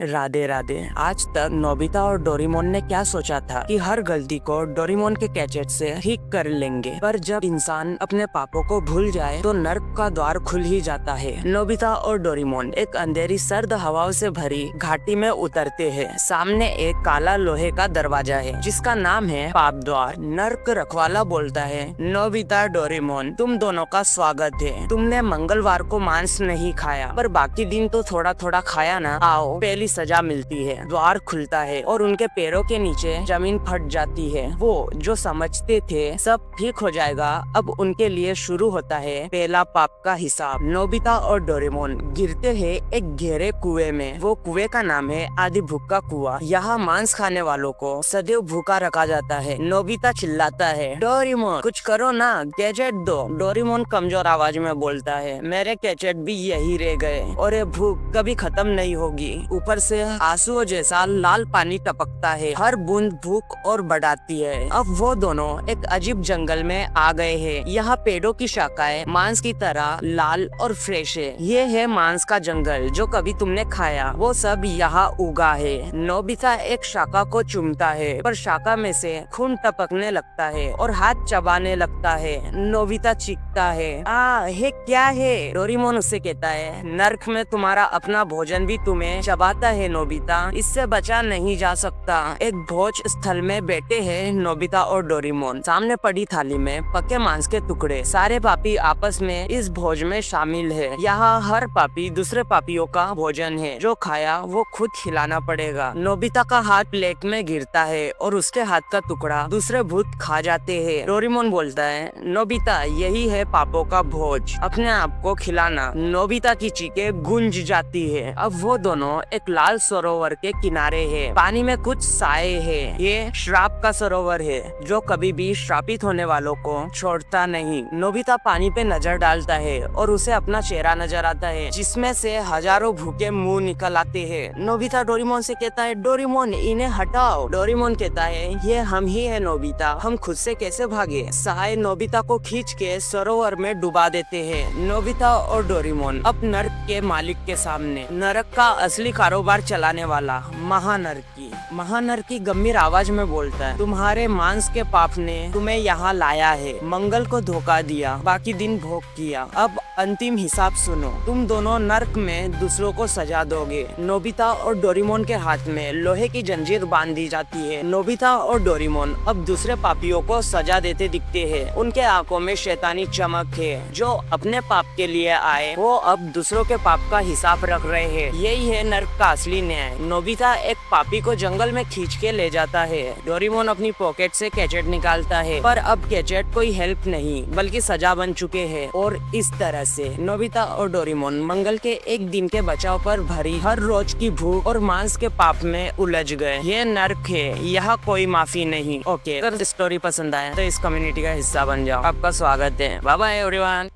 राधे राधे। आज तक नोबिता और डोरेमोन ने क्या सोचा था कि हर गलती को डोरेमोन के गैजेट से ठीक कर लेंगे, पर जब इंसान अपने पापों को भूल जाए तो नर्क का द्वार खुल ही जाता है। नोबिता और डोरेमोन एक अंधेरी सर्द हवाओं से भरी घाटी में उतरते हैं। सामने एक काला लोहे का दरवाजा है जिसका नाम है पाप द्वार। नर्क रखवाला बोलता है, नोबिता, डोरेमोन, तुम दोनों का स्वागत है। तुमने मंगलवार को मांस नहीं खाया, पर बाकी दिन तो थोड़ा थोड़ा खाया ना। आओ, पहली सजा मिलती है। द्वार खुलता है और उनके पैरों के नीचे जमीन फट जाती है। वो जो समझते थे सब ठीक हो जाएगा, अब उनके लिए शुरू होता है पहला पाप का हिसाब। नोबिता और डोरेमोन गिरते हैं एक गहरे कुएं में। वो कुएं का नाम है आदि भूखा कुआं। यहाँ मांस खाने वालों को सदैव भूखा रखा जाता है। नोबिता चिल्लाता है, डोरेमोन कुछ करो ना, गैजेट दो। डोरेमोन कमजोर आवाज में बोलता है, मेरे गैजेट भी यही रह गए और ये भूख कभी खत्म नहीं होगी। ऊपर से आंसुओं जैसा लाल पानी टपकता है, हर बूंद भूख और बढ़ाती है। अब वो दोनों एक अजीब जंगल में आ गए हैं। यहाँ पेड़ों की शाखाएं मांस की तरह लाल और फ्रेश है। ये है मांस का जंगल जो कभी तुमने खाया, वो सब यहाँ उगा है। नोबिता एक शाखा को चूमता है, पर शाखा में से खून टपकने लगता है और हाथ चबाने लगता है। नोबिता चीखता है, ये क्या है? डोरेमोन उसे कहता है, नर्क में तुम्हारा अपना भोजन भी तुम्हें चबाता है नोबिता, इससे बचा नहीं जा सकता। एक भोज स्थल में बैठे हैं नोबिता और डोरेमोन। सामने पड़ी थाली में पके मांस के टुकड़े। सारे पापी आपस में इस भोज में शामिल है। यहाँ हर पापी दूसरे पापियों का भोजन है। जो खाया वो खुद खिलाना पड़ेगा। नोबिता का हाथ प्लेट में गिरता है और उसके हाथ का टुकड़ा दूसरे भूत खा जाते हैं। डोरेमोन बोलता है, नोबिता, यही है पापों का भोज, अपने आप को खिलाना। नोबिता की चीखें गूंज जाती है। अब वो दोनों एक लाल सरोवर के किनारे है। पानी में कुछ साए है। ये श्राप का सरोवर है जो कभी भी श्रापित होने वालों को छोड़ता नहीं। नोबिता पानी पे नजर डालता है और उसे अपना चेहरा नजर आता है जिसमें से हजारों भूखे मुंह निकल आते हैं। नोबिता डोरेमोन से कहता है, डोरेमोन इन्हें हटाओ। डोरेमोन कहता है, ये हम ही है नोबिता, हम खुद से कैसे भागे? साए नोबिता को खींच के सरोवर में डुबा देते हैं। नोबिता और डोरेमोन अब नर्क के मालिक के सामने। नरक का असली कारोबार चलाने वाला महानर्की गंभीर आवाज में बोलता है, तुम्हारे मांस के पाप ने तुम्हें यहाँ लाया है। मंगल को धोखा दिया, बाकी दिन भोग किया। अब अंतिम हिसाब सुनो। तुम दोनों नर्क में दूसरों को सजा दोगे। नोबिता और डोरेमोन के हाथ में लोहे की जंजीर बांध दी जाती है। नोबिता और डोरेमोन अब दूसरे पापियों को सजा देते दिखते हैं। उनके आंखों में शैतानी चमक है। जो अपने पाप के लिए आए वो अब दूसरों के पाप का हिसाब रख रहे हैं। यही है नर्क का असली न्याय। नोबिता एक पापी को जंगल में खींच के ले जाता है। डोरेमोन अपनी पॉकेट से गैजेट निकालता है, पर अब गैजेट कोई हेल्प नहीं बल्कि सजा बन चुके हैं। और इस तरह से नोबिता और डोरेमोन मंगल के एक दिन के बचाव पर भरी हर रोज की भूख और मांस के पाप में उलझ गए। ये नर्क है, यहाँ कोई माफी नहीं। ओके, अगर स्टोरी पसंद आया तो इस कम्युनिटी का हिस्सा बन जाओ। आपका स्वागत है। Bye bye everyone.